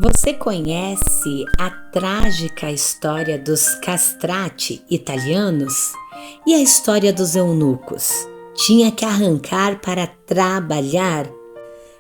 Você conhece a trágica história dos castrati italianos? E a história dos eunucos? Tinha que arrancar para trabalhar?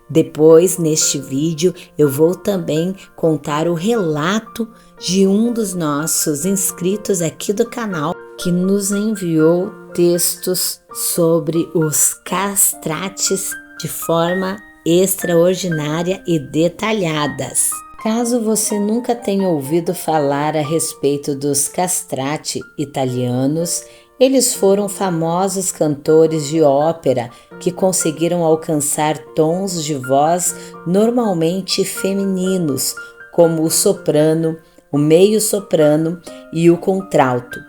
Depois, neste vídeo, eu vou também contar o relato de um dos nossos inscritos aqui do canal que nos enviou textos sobre os castrates de forma extraordinária e detalhadas. Caso você nunca tenha ouvido falar a respeito dos castrati italianos, eles foram famosos cantores de ópera que conseguiram alcançar tons de voz normalmente femininos, como o soprano, o meio-soprano e o contralto.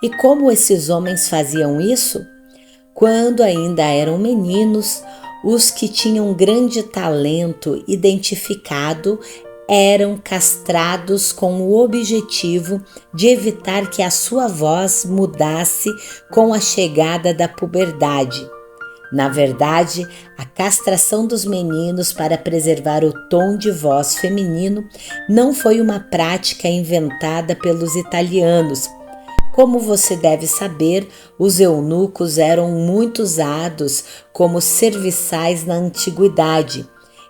E como esses homens faziam isso? Quando ainda eram meninos, os que tinham grande talento identificado eram castrados com o objetivo de evitar que a sua voz mudasse com a chegada da puberdade. Na verdade, a castração dos meninos para preservar o tom de voz feminino não foi uma prática inventada pelos italianos. Como você deve saber, os eunucos eram muito usados como serviçais na antiguidade.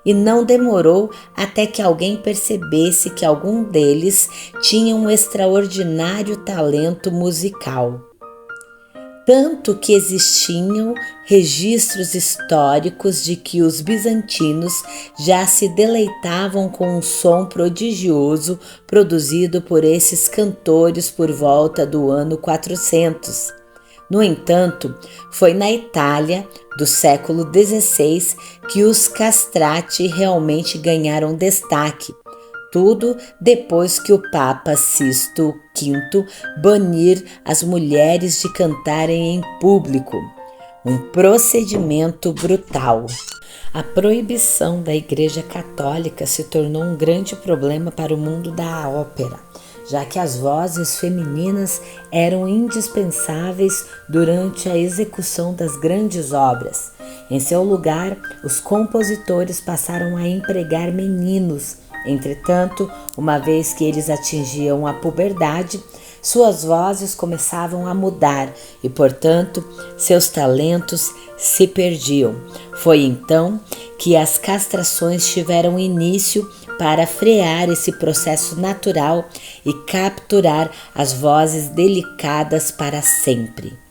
E não demorou até que alguém percebesse que algum deles tinha um extraordinário talento musical. Tanto que existiam registros históricos de que os bizantinos já se deleitavam com um som prodigioso produzido por esses cantores por volta do ano 400. No entanto, foi na Itália do século XVI que os castrati realmente ganharam destaque. Tudo depois que o Papa Sisto V banir as mulheres de cantarem em público. Um procedimento brutal. A proibição da Igreja Católica se tornou um grande problema para o mundo da ópera, já que as vozes femininas eram indispensáveis durante a execução das grandes obras. Em seu lugar, os compositores passaram a empregar meninos. Entretanto, uma vez que eles atingiam a puberdade, suas vozes começavam a mudar e, portanto, seus talentos se perdiam. Foi então que as castrações tiveram início para frear esse processo natural e capturar as vozes delicadas para sempre.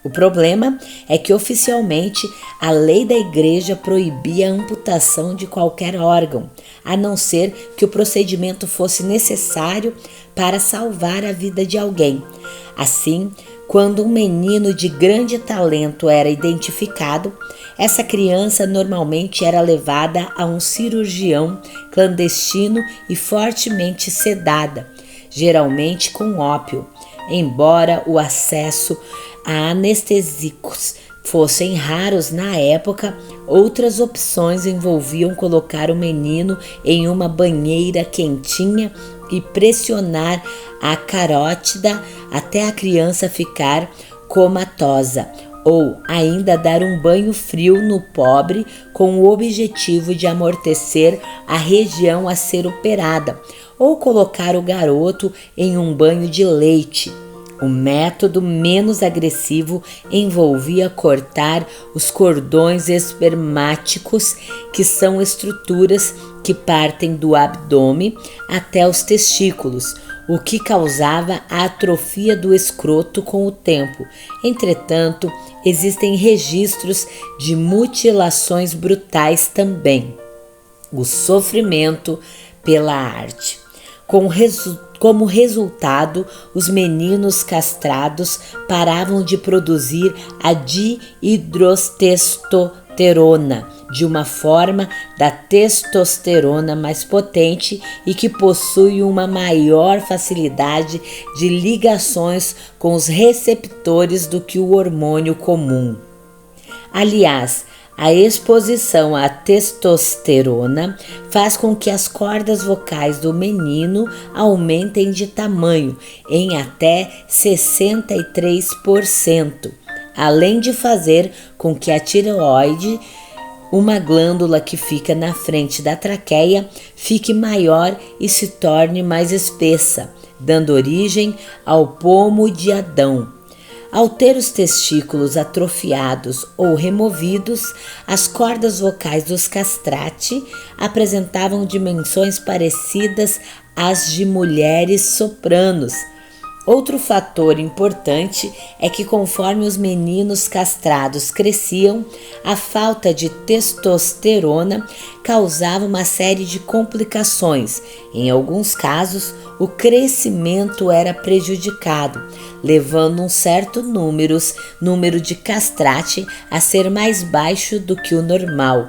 O problema é que oficialmente a lei da igreja proibia a amputação de qualquer órgão, a não ser que o procedimento fosse necessário para salvar a vida de alguém. Assim, quando um menino de grande talento era identificado, essa criança normalmente era levada a um cirurgião clandestino e fortemente sedada, geralmente com ópio. Embora o acesso a anestésicos fossem raros na época, outras opções envolviam colocar o menino em uma banheira quentinha e pressionar a carótida até a criança ficar comatosa, ou ainda dar um banho frio no pobre com o objetivo de amortecer a região a ser operada, ou colocar o garoto em um banho de leite. O método menos agressivo envolvia cortar os cordões espermáticos, que são estruturas que partem do abdômen até os testículos, o que causava a atrofia do escroto com o tempo. Entretanto, existem registros de mutilações brutais também. O sofrimento pela arte. Como resultado, os meninos castrados paravam de produzir a dihidrotestosterona, de uma forma da testosterona mais potente e que possui uma maior facilidade de ligações com os receptores do que o hormônio comum. Aliás, a exposição à testosterona faz com que as cordas vocais do menino aumentem de tamanho em até 63%, além de fazer com que a tireoide uma glândula que fica na frente da traqueia fique maior e se torne mais espessa, dando origem ao pomo de Adão. Ao ter os testículos atrofiados ou removidos, as cordas vocais dos castrati apresentavam dimensões parecidas às de mulheres sopranos. Outro fator importante é que, conforme os meninos castrados cresciam, a falta de testosterona causava uma série de complicações. Em alguns casos, o crescimento era prejudicado, levando um certo número de castrati a ser mais baixo do que o normal.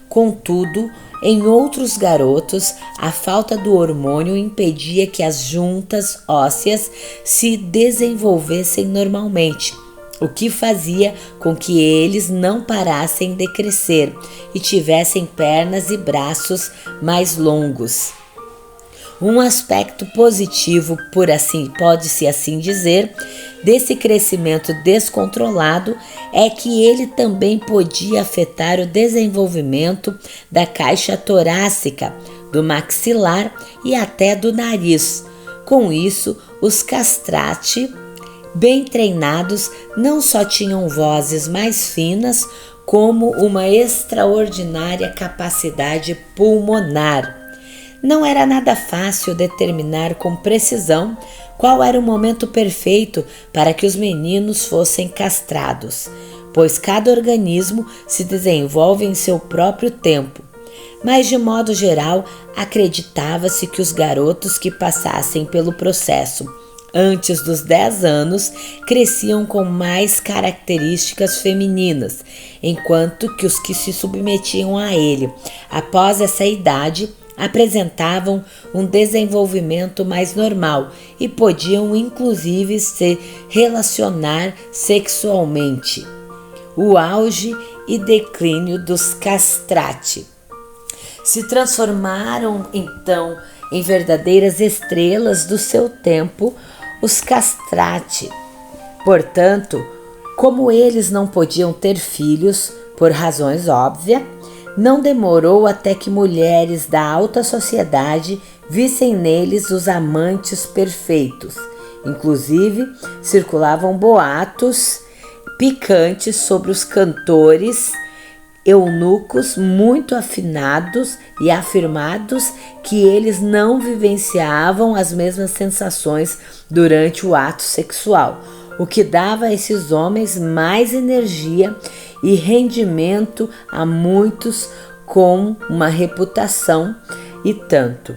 Contudo, em outros garotos, a falta do hormônio impedia que as juntas ósseas se desenvolvessem normalmente, o que fazia com que eles não parassem de crescer e tivessem pernas e braços mais longos. Um aspecto positivo, pode-se assim dizer, desse crescimento descontrolado é que ele também podia afetar o desenvolvimento da caixa torácica, do maxilar e até do nariz. Com isso, os castrati, bem treinados, não só tinham vozes mais finas, como uma extraordinária capacidade pulmonar. Não era nada fácil determinar com precisão qual era o momento perfeito para que os meninos fossem castrados, pois cada organismo se desenvolve em seu próprio tempo. Mas, de modo geral, acreditava-se que os garotos que passassem pelo processo antes dos 10 anos cresciam com mais características femininas, enquanto que os que se submetiam a ele após essa idade apresentavam um desenvolvimento mais normal e podiam inclusive se relacionar sexualmente. O auge e declínio dos castrati. Se transformaram então em verdadeiras estrelas do seu tempo, os castrati. Portanto, como eles não podiam ter filhos, por razões óbvias, não demorou até que mulheres da alta sociedade vissem neles os amantes perfeitos. Inclusive, circulavam boatos picantes sobre os cantores eunucos muito afinados e afirmados que eles não vivenciavam as mesmas sensações durante o ato sexual, o que dava a esses homens mais energia e rendimento a muitos com uma reputação e tanto.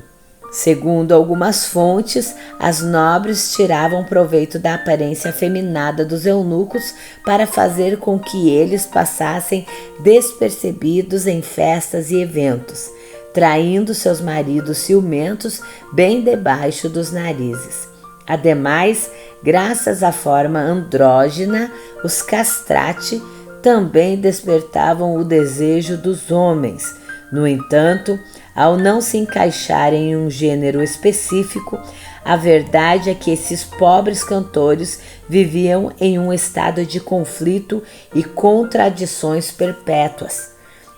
Segundo algumas fontes, as nobres tiravam proveito da aparência afeminada dos eunucos para fazer com que eles passassem despercebidos em festas e eventos, traindo seus maridos ciumentos bem debaixo dos narizes. Ademais, graças à forma andrógina, os castrati também despertavam o desejo dos homens. No entanto, ao não se encaixarem em um gênero específico, a verdade é que esses pobres cantores viviam em um estado de conflito e contradições perpétuas.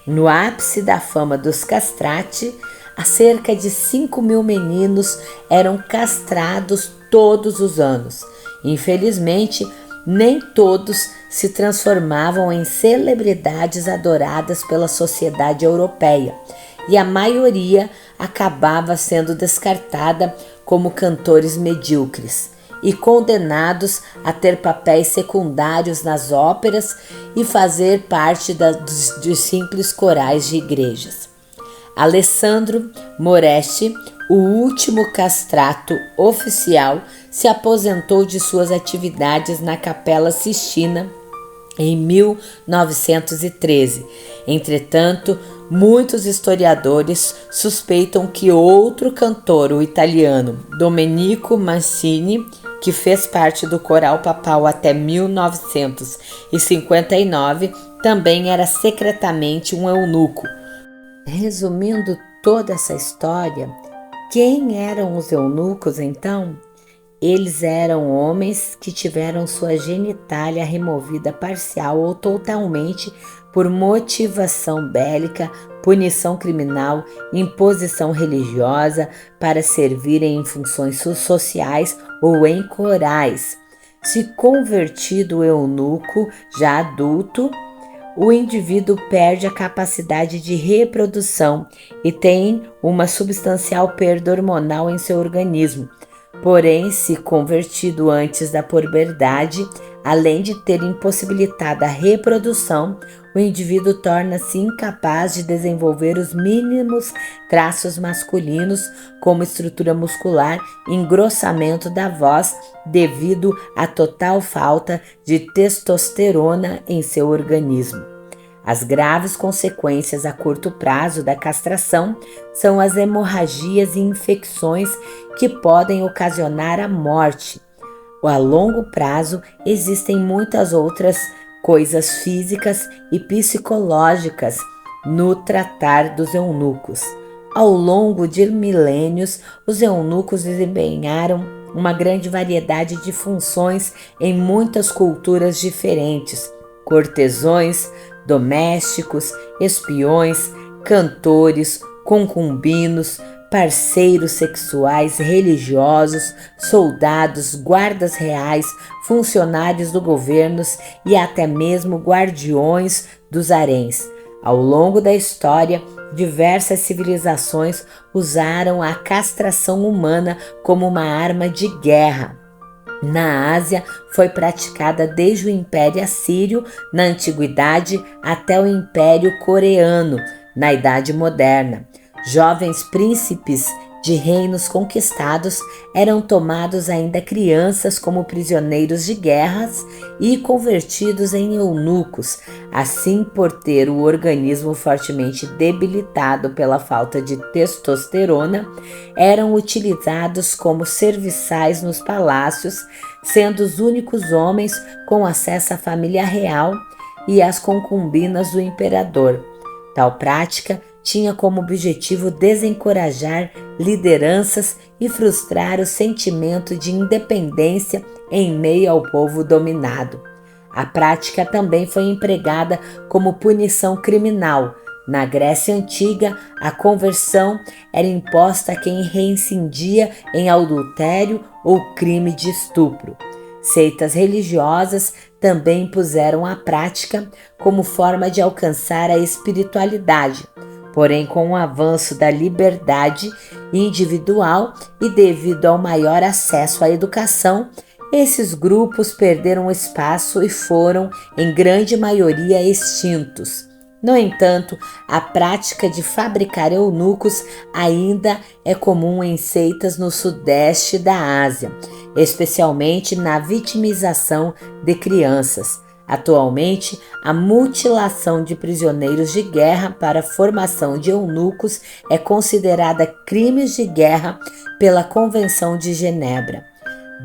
No ápice da fama dos castrati, cerca de 5.000 meninos eram castrados todos os anos. Infelizmente, nem todos se transformavam em celebridades adoradas pela sociedade europeia, e a maioria acabava sendo descartada como cantores medíocres e condenados a ter papéis secundários nas óperas e fazer parte dos simples corais de igrejas. Alessandro Moreschi, o último castrato oficial, se aposentou de suas atividades na Capela Sistina em 1913. Entretanto, muitos historiadores suspeitam que outro cantor, o italiano Domenico Mancini, que fez parte do coral papal até 1959, também era secretamente um eunuco. Resumindo toda essa história, quem eram os eunucos então? Eles eram homens que tiveram sua genitália removida parcial ou totalmente por motivação bélica, punição criminal, imposição religiosa para servirem em funções sociais ou em corais. Se convertido o eunuco, já adulto, o indivíduo perde a capacidade de reprodução e tem uma substancial perda hormonal em seu organismo. Porém, se convertido antes da puberdade, além de ter impossibilitado a reprodução, o indivíduo torna-se incapaz de desenvolver os mínimos traços masculinos, como estrutura muscular e engrossamento da voz, devido à total falta de testosterona em seu organismo. As graves consequências a curto prazo da castração são as hemorragias e infecções que podem ocasionar a morte. A longo prazo, existem muitas outras coisas físicas e psicológicas no tratar dos eunucos. Ao longo de milênios, os eunucos desempenharam uma grande variedade de funções em muitas culturas diferentes: cortesões, domésticos, espiões, cantores, concubinos, parceiros sexuais, religiosos, soldados, guardas reais, funcionários do governo e até mesmo guardiões dos haréns. Ao longo da história, diversas civilizações usaram a castração humana como uma arma de guerra. Na Ásia, foi praticada desde o Império Assírio, na Antiguidade, até o Império Coreano, na Idade Moderna. Jovens príncipes de reinos conquistados eram tomados ainda crianças como prisioneiros de guerras e convertidos em eunucos. Assim, por ter o organismo fortemente debilitado pela falta de testosterona, eram utilizados como serviçais nos palácios, sendo os únicos homens com acesso à família real e às concubinas do imperador. Tal prática tinha como objetivo desencorajar lideranças e frustrar o sentimento de independência em meio ao povo dominado. A prática também foi empregada como punição criminal. Na Grécia Antiga, a conversão era imposta a quem reincindia em adultério ou crime de estupro. Seitas religiosas também impuseram a prática como forma de alcançar a espiritualidade. Porém, com o avanço da liberdade individual e devido ao maior acesso à educação, esses grupos perderam espaço e foram, em grande maioria, extintos. No entanto, a prática de fabricar eunucos ainda é comum em seitas no sudeste da Ásia, especialmente na vitimização de crianças. Atualmente, a mutilação de prisioneiros de guerra para a formação de eunucos é considerada crimes de guerra pela Convenção de Genebra.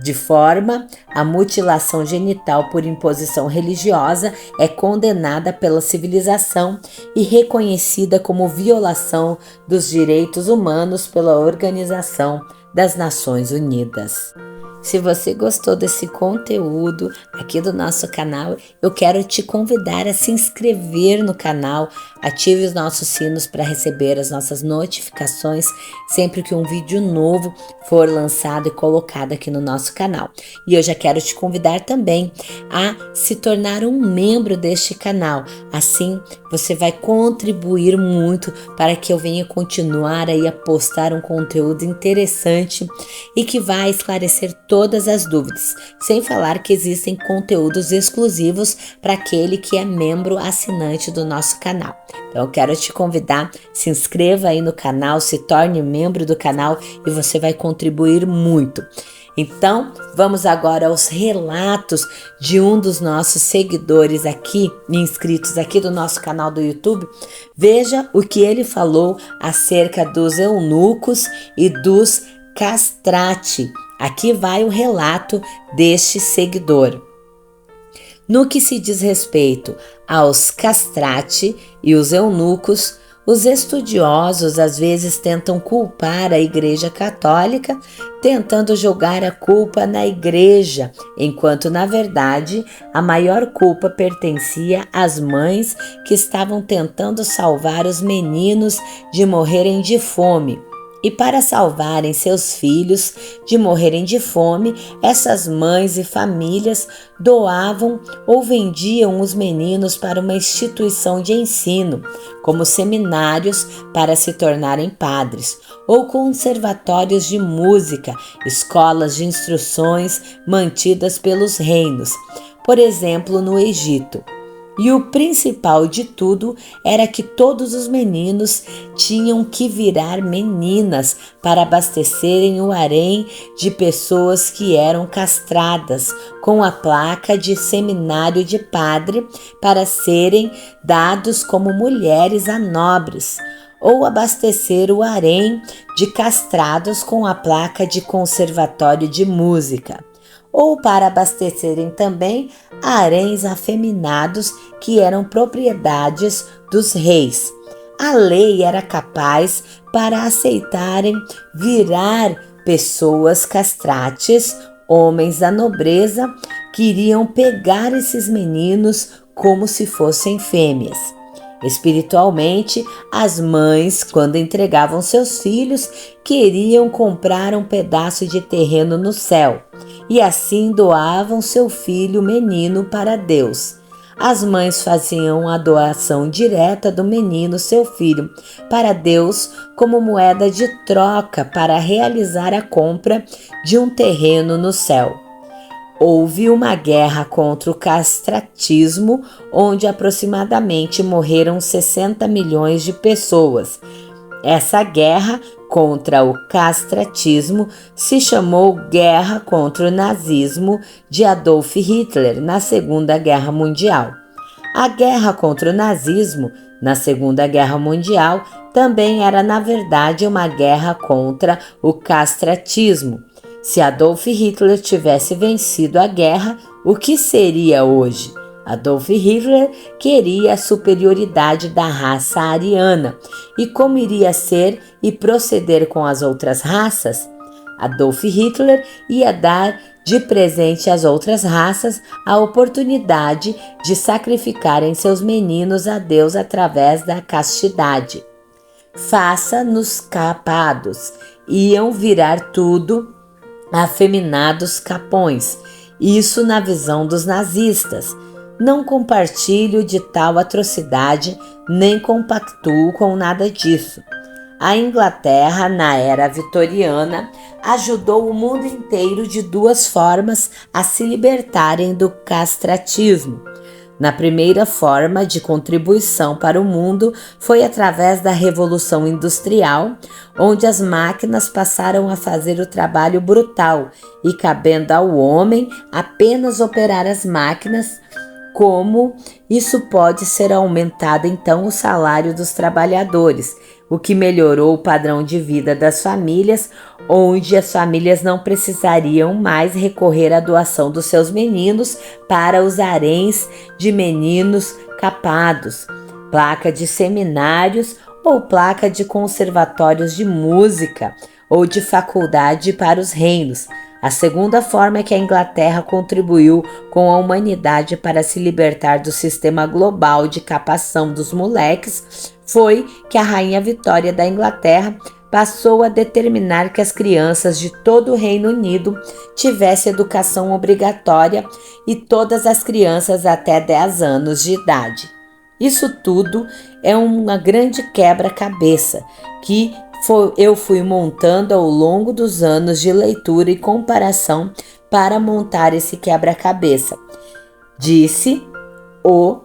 De forma, a mutilação genital por imposição religiosa é condenada pela civilização e reconhecida como violação dos direitos humanos pela Organização das Nações Unidas. Se você gostou desse conteúdo aqui do nosso canal, eu quero te convidar a se inscrever no canal, ative os nossos sinos para receber as nossas notificações sempre que um vídeo novo for lançado e colocado aqui no nosso canal. E eu já quero te convidar também a se tornar um membro deste canal. Assim, você vai contribuir muito para que eu venha continuar aí a postar um conteúdo interessante e que vai esclarecer todas as dúvidas, sem falar que existem conteúdos exclusivos para aquele que é membro assinante do nosso canal. Então eu quero te convidar, se inscreva aí no canal, se torne membro do canal e você vai contribuir muito. Então, vamos agora aos relatos de um dos nossos seguidores aqui, inscritos aqui do nosso canal do YouTube. Veja o que ele falou acerca dos eunucos e dos castrati. Aqui vai o relato deste seguidor. No que se diz respeito aos castrati e os eunucos, Os estudiosos às vezes tentam culpar a Igreja Católica, tentando jogar a culpa na Igreja, enquanto na verdade a maior culpa pertencia às mães que estavam tentando salvar os meninos de morrerem de fome. E para salvarem seus filhos de morrerem de fome, essas mães e famílias doavam ou vendiam os meninos para uma instituição de ensino, como seminários para se tornarem padres, ou conservatórios de música, escolas de instruções mantidas pelos reinos, por exemplo, no Egito. E o principal de tudo era que todos os meninos tinham que virar meninas para abastecerem o harém de pessoas que eram castradas, com a placa de seminário de padre, para serem dados como mulheres a nobres, ou abastecer o harém de castrados com a placa de conservatório de música, ou para abastecerem também haréns afeminados que eram propriedades dos reis. A lei era capaz para aceitarem virar pessoas castrates, homens da nobreza, que iriam pegar esses meninos como se fossem fêmeas. Espiritualmente, as mães, quando entregavam seus filhos, queriam comprar um pedaço de terreno no céu e assim doavam seu filho menino para Deus. As mães faziam a doação direta do menino, seu filho, para Deus como moeda de troca para realizar a compra de um terreno no céu. Houve uma guerra contra o castratismo, onde aproximadamente morreram 60 milhões de pessoas. Essa guerra contra o castratismo se chamou Guerra contra o Nazismo de Adolf Hitler na Segunda Guerra Mundial. A guerra contra o nazismo na Segunda Guerra Mundial também era, na verdade, uma guerra contra o castratismo. Se Adolf Hitler tivesse vencido a guerra, o que seria hoje? Adolf Hitler queria a superioridade da raça ariana. E como iria ser e proceder com as outras raças? Adolf Hitler ia dar de presente às outras raças a oportunidade de sacrificarem seus meninos a Deus através da castidade. Faça-nos capados. Iam virar tudo afeminados capões. Isso na visão dos nazistas. Não compartilho de tal atrocidade, nem compactuo com nada disso. A Inglaterra, na era vitoriana, ajudou o mundo inteiro de duas formas a se libertarem do castratismo. Na primeira forma de contribuição para o mundo foi através da Revolução Industrial, onde as máquinas passaram a fazer o trabalho brutal e cabendo ao homem apenas operar as máquinas. Como isso pode ser aumentado então o salário dos trabalhadores, o que melhorou o padrão de vida das famílias, onde as famílias não precisariam mais recorrer à doação dos seus meninos para os haréns de meninos capados, placa de seminários ou placa de conservatórios de música ou de faculdade para os reinos. A segunda forma é que a Inglaterra contribuiu com a humanidade para se libertar do sistema global de capação dos moleques foi que a Rainha Vitória da Inglaterra passou a determinar que as crianças de todo o Reino Unido tivessem educação obrigatória e todas as crianças até 10 anos de idade. Isso tudo é uma grande quebra-cabeça que eu fui montando ao longo dos anos de leitura e comparação para montar esse quebra-cabeça, disse o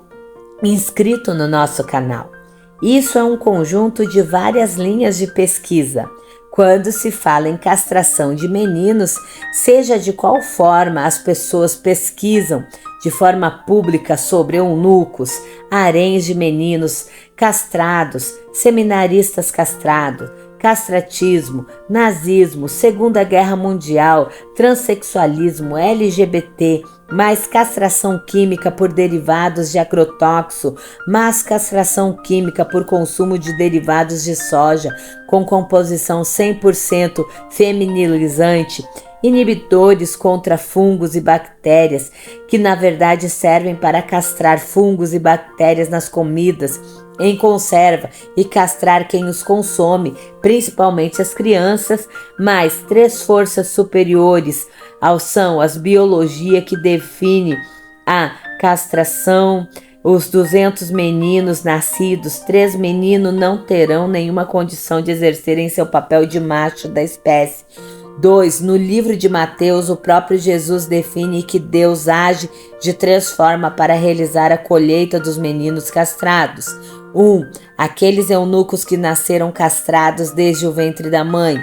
inscrito no nosso canal. Isso é um conjunto de várias linhas de pesquisa. Quando se fala em castração de meninos, seja de qual forma as pessoas pesquisam de forma pública sobre eunucos, haréns de meninos castrados, seminaristas castrados, castratismo, nazismo, Segunda Guerra Mundial, transexualismo, LGBT, mais castração química por derivados de agrotóxico, mais castração química por consumo de derivados de soja com composição 100% feminilizante, inibidores contra fungos e bactérias, que na verdade servem para castrar fungos e bactérias nas comidas em conserva e castrar quem os consome, principalmente as crianças, mais 3 forças superiores são as biologia que define a castração. Os 200 meninos nascidos, 3 meninos não terão nenhuma condição de exercerem seu papel de macho da espécie. 2. No livro de Mateus, o próprio Jesus define que Deus age de 3 formas para realizar a colheita dos meninos castrados. 1. Aqueles eunucos que nasceram castrados desde o ventre da mãe.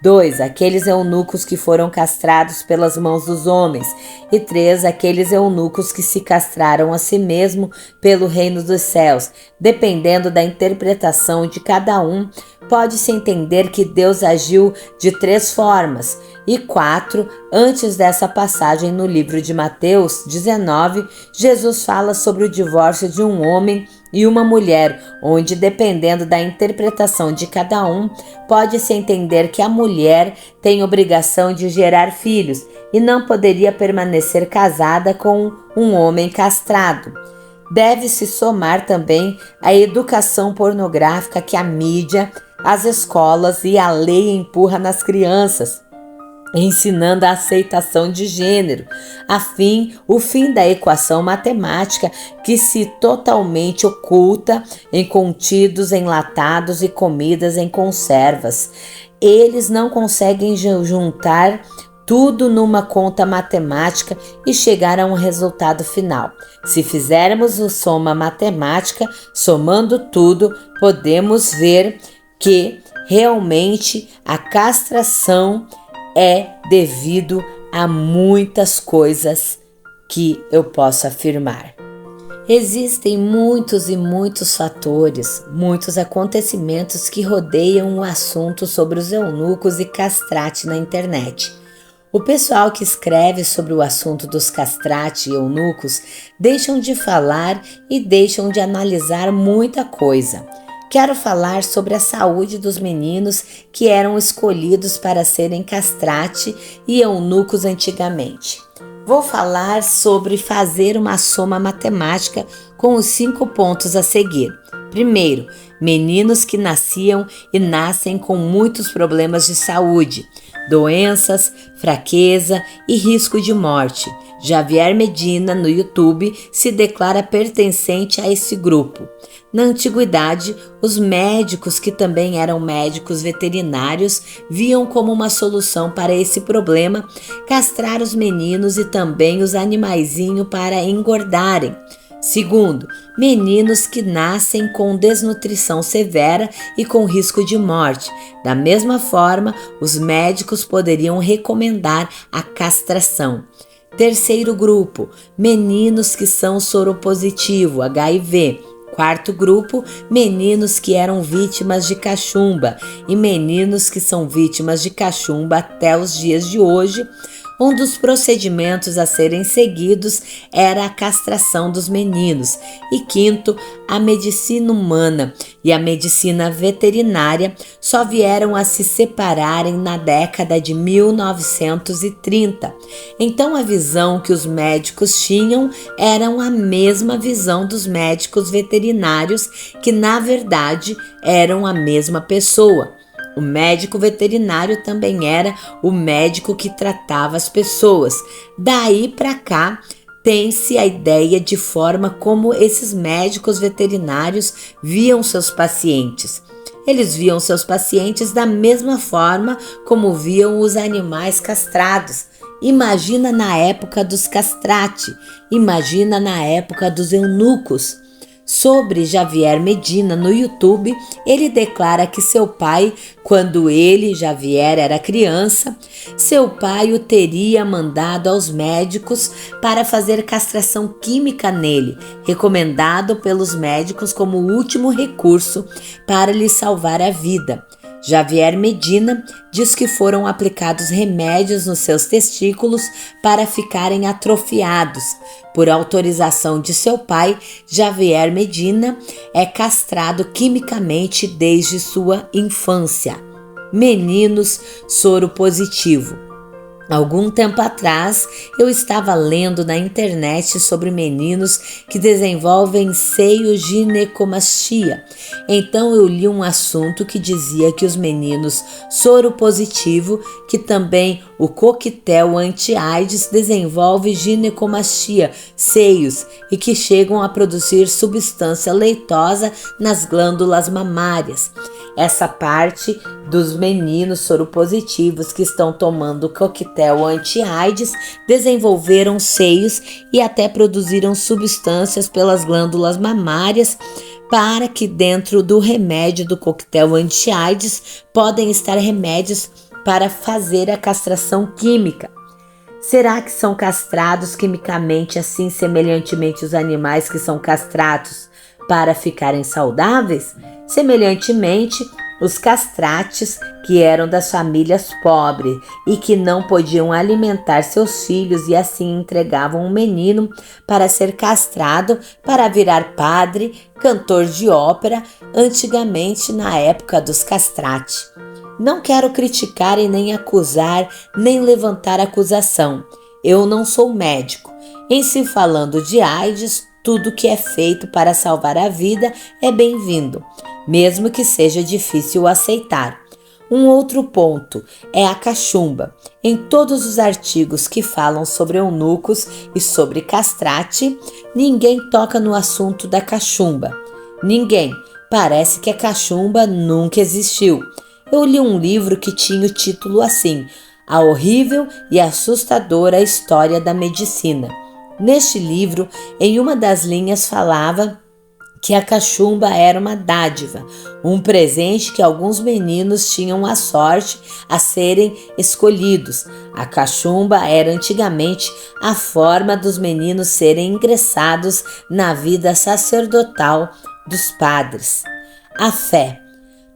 2. Aqueles eunucos que foram castrados pelas mãos dos homens. E 3. Aqueles eunucos que se castraram a si mesmo pelo reino dos céus. Dependendo da interpretação de cada um, pode-se entender que Deus agiu de 3 formas. E 4. Antes dessa passagem no livro de Mateus 19, Jesus fala sobre o divórcio de um homem e uma mulher, onde, dependendo da interpretação de cada um, pode-se entender que a mulher tem obrigação de gerar filhos e não poderia permanecer casada com um homem castrado. Deve-se somar também a educação pornográfica que a mídia, as escolas e a lei empurra nas crianças, ensinando a aceitação de gênero, o fim da equação matemática que se totalmente oculta em contidos enlatados e comidas em conservas. Eles não conseguem juntar tudo numa conta matemática e chegar a um resultado final. Se fizermos o soma matemática, somando tudo, podemos ver que realmente a castração é devido a muitas coisas que eu posso afirmar. Existem muitos e muitos fatores, muitos acontecimentos que rodeiam o assunto sobre os eunucos e castrati na internet. O pessoal que escreve sobre o assunto dos castrati e eunucos deixam de falar e deixam de analisar muita coisa. Quero falar sobre a saúde dos meninos que eram escolhidos para serem castrati e eunucos antigamente. Vou falar sobre fazer uma soma matemática com os 5 pontos a seguir. Primeiro, meninos que nasciam e nascem com muitos problemas de saúde, doenças, fraqueza e risco de morte. Javier Medina, no YouTube, se declara pertencente a esse grupo. Na antiguidade, os médicos, que também eram médicos veterinários, viam como uma solução para esse problema castrar os meninos e também os animaizinhos para engordarem. Segundo, meninos que nascem com desnutrição severa e com risco de morte. Da mesma forma, os médicos poderiam recomendar a castração. Terceiro grupo, meninos que são soropositivo, HIV. Quarto grupo, meninos que eram vítimas de cachumba e meninos que são vítimas de cachumba até os dias de hoje. Um dos procedimentos a serem seguidos era a castração dos meninos. E quinto, a medicina humana e a medicina veterinária só vieram a se separarem na década de 1930. Então a visão que os médicos tinham era a mesma visão dos médicos veterinários, que na verdade eram a mesma pessoa. O médico veterinário também era o médico que tratava as pessoas. Daí para cá, tem-se a ideia de forma como esses médicos veterinários viam seus pacientes. Eles viam seus pacientes da mesma forma como viam os animais castrados. Imagina na época dos castrati, imagina na época dos eunucos. Sobre Javier Medina no YouTube, ele declara que seu pai, quando ele, Javier, era criança, seu pai o teria mandado aos médicos para fazer castração química nele, recomendado pelos médicos como último recurso para lhe salvar a vida. Javier Medina diz que foram aplicados remédios nos seus testículos para ficarem atrofiados. Por autorização de seu pai, Javier Medina é castrado quimicamente desde sua infância. Meninos soro positivo. Algum tempo atrás, eu estava lendo na internet sobre meninos que desenvolvem seio ginecomastia. Então eu li um assunto que dizia que os meninos soro positivo, que também o coquetel anti-AIDS desenvolve ginecomastia, seios, e que chegam a produzir substância leitosa nas glândulas mamárias. Essa parte dos meninos soropositivos que estão tomando coquetel anti-AIDS desenvolveram seios e até produziram substâncias pelas glândulas mamárias para que dentro do remédio do coquetel anti-AIDS podem estar remédios para fazer a castração química. Será que são castrados quimicamente assim semelhantemente os animais que são castrados para ficarem saudáveis? Semelhantemente, os castrates, que eram das famílias pobres e que não podiam alimentar seus filhos e assim entregavam um menino para ser castrado para virar padre, cantor de ópera, antigamente na época dos castrates. Não quero criticar e nem acusar, nem levantar acusação. Eu não sou médico. Em se falando de AIDS, tudo que é feito para salvar a vida é bem-vindo, mesmo que seja difícil aceitar. Um outro ponto é a cachumba. Em todos os artigos que falam sobre eunucos e sobre castrate, ninguém toca no assunto da cachumba. Ninguém. Parece que a cachumba nunca existiu. Eu li um livro que tinha o título assim: A Horrível e Assustadora História da Medicina. Neste livro, em uma das linhas falava que a cachumba era uma dádiva, um presente que alguns meninos tinham a sorte a serem escolhidos. A cachumba era antigamente a forma dos meninos serem ingressados na vida sacerdotal dos padres. A fé.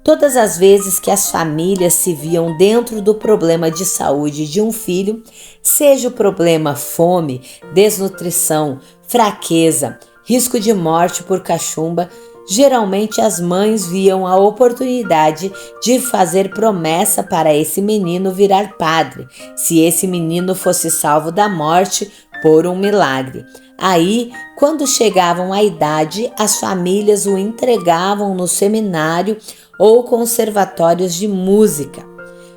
Todas as vezes que as famílias se viam dentro do problema de saúde de um filho, seja o problema fome, desnutrição, fraqueza, risco de morte por cachumba, geralmente as mães viam a oportunidade de fazer promessa para esse menino virar padre, se esse menino fosse salvo da morte por um milagre. Aí, quando chegavam à idade, as famílias o entregavam no seminário ou conservatórios de música.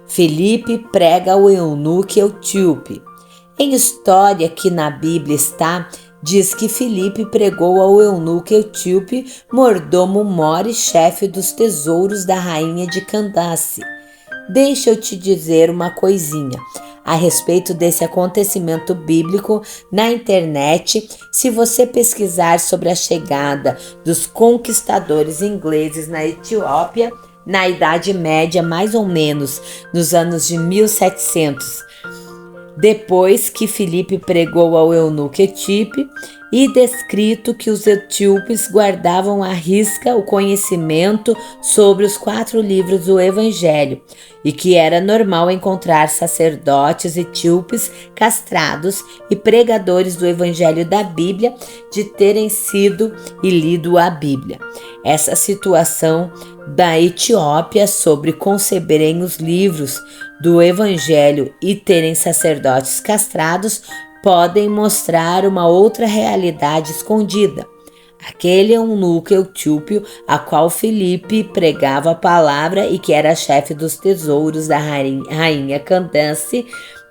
Filipe prega o eunuco etíope. Em história que na Bíblia está, diz que Filipe pregou ao eunuco etíope, mordomo mor e chefe dos tesouros da rainha de Candace. Deixa eu te dizer uma coisinha a respeito desse acontecimento bíblico na internet. Se você pesquisar sobre a chegada dos conquistadores ingleses na Etiópia, na Idade Média, mais ou menos nos anos de 1700, depois que Filipe pregou ao eunuco etíope, e descrito que os etíopes guardavam à risca o conhecimento sobre os 4 livros do Evangelho e que era normal encontrar sacerdotes etíopes castrados e pregadores do Evangelho da Bíblia de terem sido e lido a Bíblia. Essa situação da Etiópia sobre conceberem os livros do Evangelho e terem sacerdotes castrados podem mostrar uma outra realidade escondida. Aquele eunuco etíope a qual Filipe pregava a palavra e que era chefe dos tesouros da rainha Candace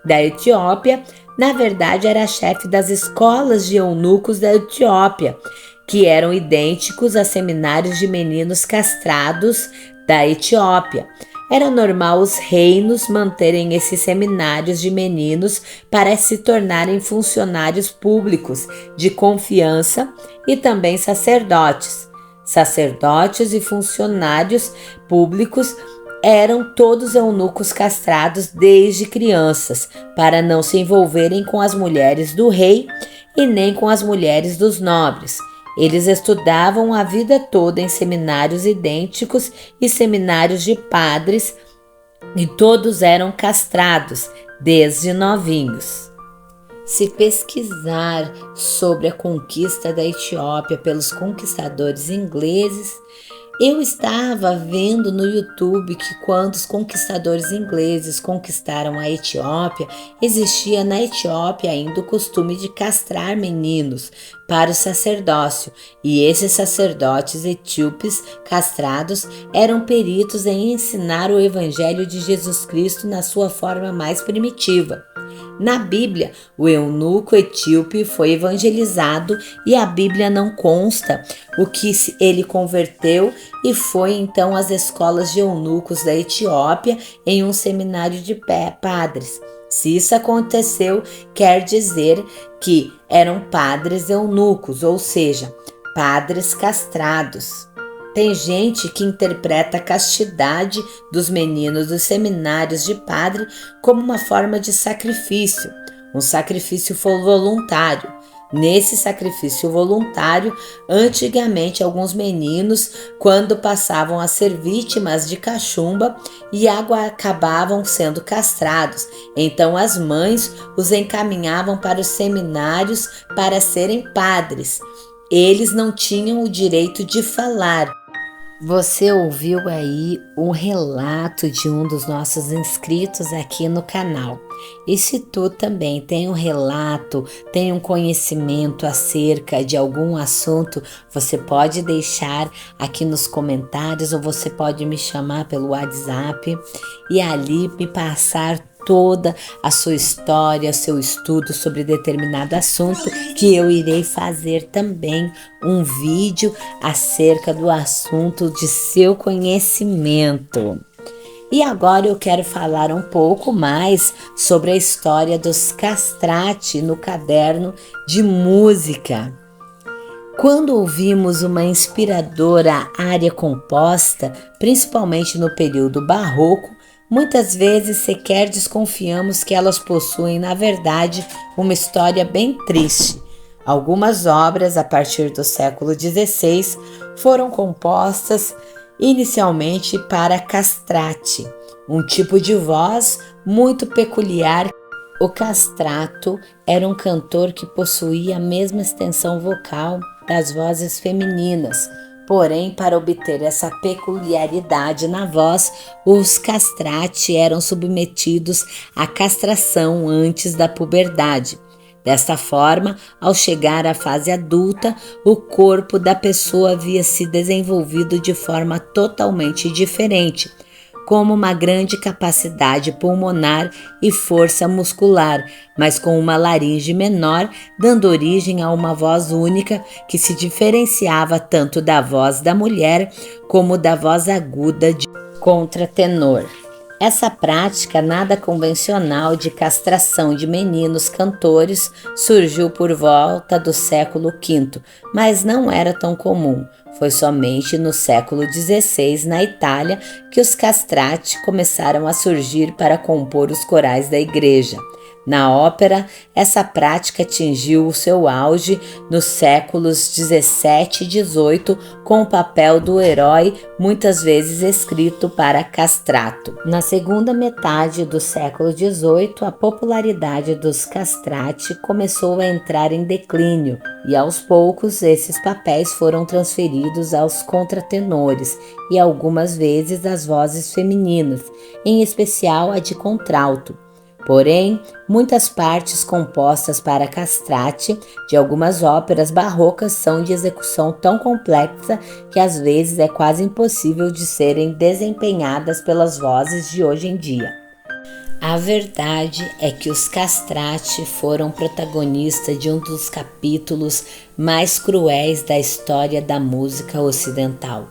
da Etiópia, na verdade era chefe das escolas de eunucos da Etiópia, que eram idênticos a seminários de meninos castrados da Etiópia. Era normal os reinos manterem esses seminários de meninos para se tornarem funcionários públicos de confiança e também sacerdotes. Sacerdotes e funcionários públicos eram todos eunucos castrados desde crianças, para não se envolverem com as mulheres do rei e nem com as mulheres dos nobres. Eles estudavam a vida toda em seminários idênticos e seminários de padres, e todos eram castrados desde novinhos. Se pesquisar sobre a conquista da Etiópia pelos conquistadores ingleses, eu estava vendo no YouTube que quando os conquistadores ingleses conquistaram a Etiópia, existia na Etiópia ainda o costume de castrar meninos para o sacerdócio, e esses sacerdotes etíopes castrados eram peritos em ensinar o Evangelho de Jesus Cristo na sua forma mais primitiva. Na Bíblia, o eunuco etíope foi evangelizado e a Bíblia não consta o que ele converteu e foi então às escolas de eunucos da Etiópia em um seminário de padres. Se isso aconteceu, quer dizer que eram padres eunucos, ou seja, padres castrados. Tem gente que interpreta a castidade dos meninos dos seminários de padre como uma forma de sacrifício, um sacrifício voluntário. Nesse sacrifício voluntário, antigamente alguns meninos, quando passavam a ser vítimas de cachumba e água, acabavam sendo castrados. Então as mães os encaminhavam para os seminários para serem padres. Eles não tinham o direito de falar. Você ouviu aí um relato de um dos nossos inscritos aqui no canal. E se tu também tem um relato, tem um conhecimento acerca de algum assunto, você pode deixar aqui nos comentários ou você pode me chamar pelo WhatsApp e ali me passar toda a sua história, seu estudo sobre determinado assunto, que eu irei fazer também um vídeo acerca do assunto de seu conhecimento. E agora eu quero falar um pouco mais sobre a história dos castrati no caderno de música. Quando ouvimos uma inspiradora área composta, principalmente no período barroco, muitas vezes sequer desconfiamos que elas possuem, na verdade, uma história bem triste. Algumas obras, a partir do século XVI, foram compostas inicialmente para castrati, um tipo de voz muito peculiar. O castrato era um cantor que possuía a mesma extensão vocal das vozes femininas. Porém, para obter essa peculiaridade na voz, os castrati eram submetidos à castração antes da puberdade. Desta forma, ao chegar à fase adulta, o corpo da pessoa havia se desenvolvido de forma totalmente diferente, como uma grande capacidade pulmonar e força muscular, mas com uma laringe menor, dando origem a uma voz única que se diferenciava tanto da voz da mulher como da voz aguda de contratenor. Essa prática nada convencional de castração de meninos cantores surgiu por volta do século V, mas não era tão comum. Foi somente no século XVI, na Itália, que os castrati começaram a surgir para compor os corais da igreja. Na ópera, essa prática atingiu o seu auge nos séculos XVII e XVIII, com o papel do herói muitas vezes escrito para castrato. Na segunda metade do século XVIII, a popularidade dos castrati começou a entrar em declínio e aos poucos esses papéis foram transferidos aos contratenores e algumas vezes às vozes femininas, em especial a de contralto. Porém, muitas partes compostas para castrati de algumas óperas barrocas são de execução tão complexa que às vezes é quase impossível de serem desempenhadas pelas vozes de hoje em dia. A verdade é que os castrati foram protagonistas de um dos capítulos mais cruéis da história da música ocidental.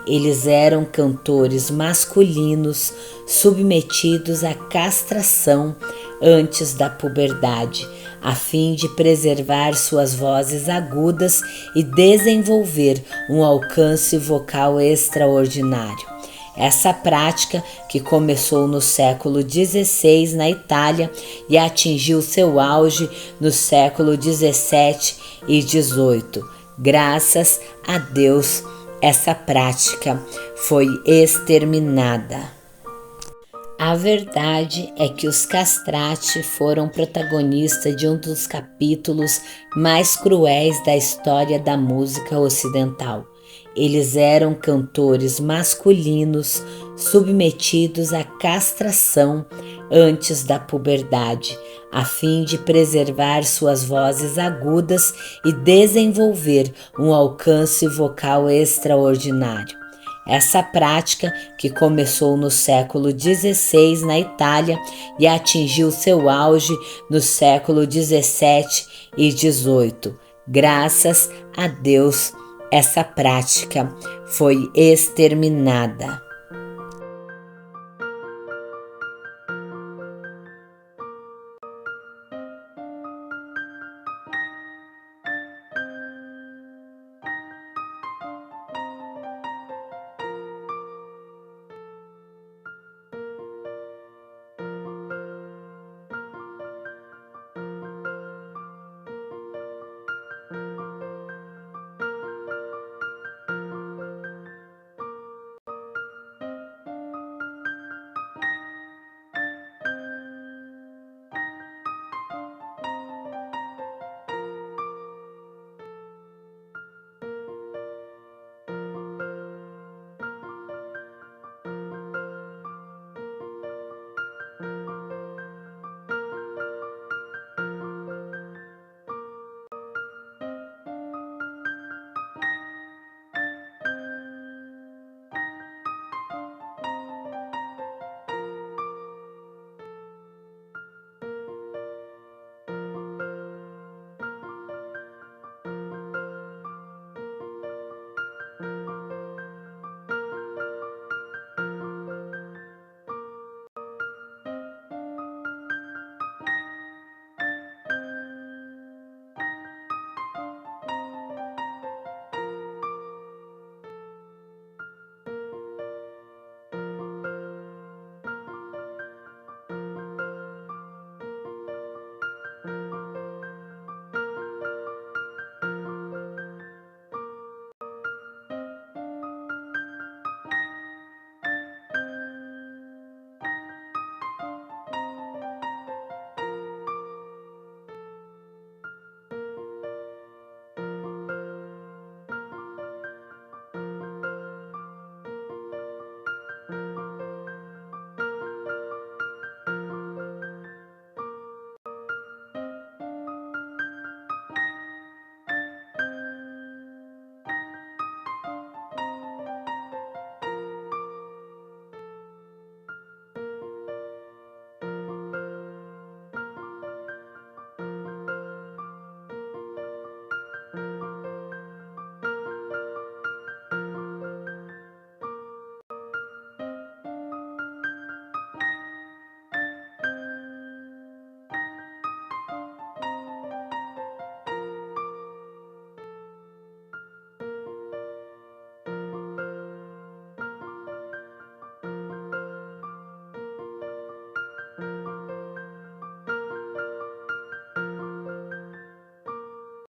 Eles eram cantores masculinos submetidos à castração antes da puberdade, a fim de preservar suas vozes agudas e desenvolver um alcance vocal extraordinário. Essa prática, que começou no século XVI na Itália e atingiu seu auge no século XVII e XVIII, Graças a Deus, essa prática foi exterminada. A verdade é que os castrati foram protagonistas de um dos capítulos mais cruéis da história da música ocidental. Eles eram cantores masculinos submetidos à castração antes da puberdade, a fim de preservar suas vozes agudas e desenvolver um alcance vocal extraordinário. Essa prática, que começou no século XVI na Itália e atingiu seu auge no século XVII e XVIII. Graças a Deus, essa prática foi exterminada.